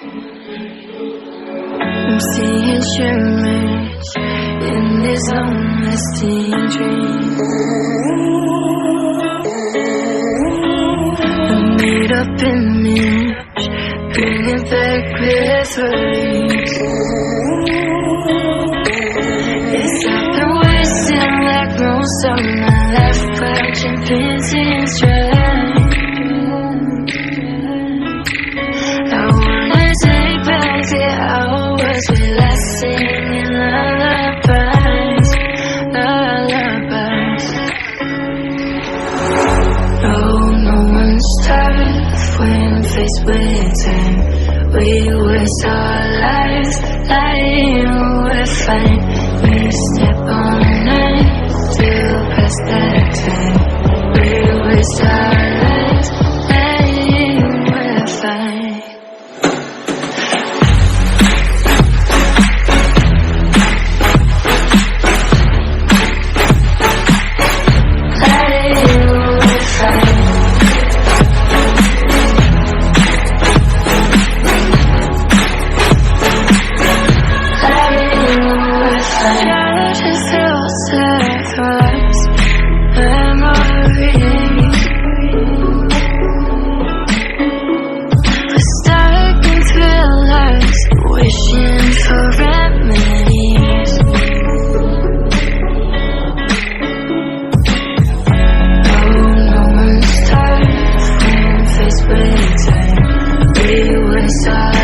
I'm seeing shimmers in these long-lasting dreams. A made-up image, bringing back memories. Yes, I've been wasting like most of my life, watching paintings dry. I wanna take back the hours we last singing lullabies, lullabies. No one's tough when faced with time. We waste our lives lying, we're fine. We step on night to pass that time. We waste our lives lying, we're fine. Wishing for remedies. No one's tough when faced with time. We waste our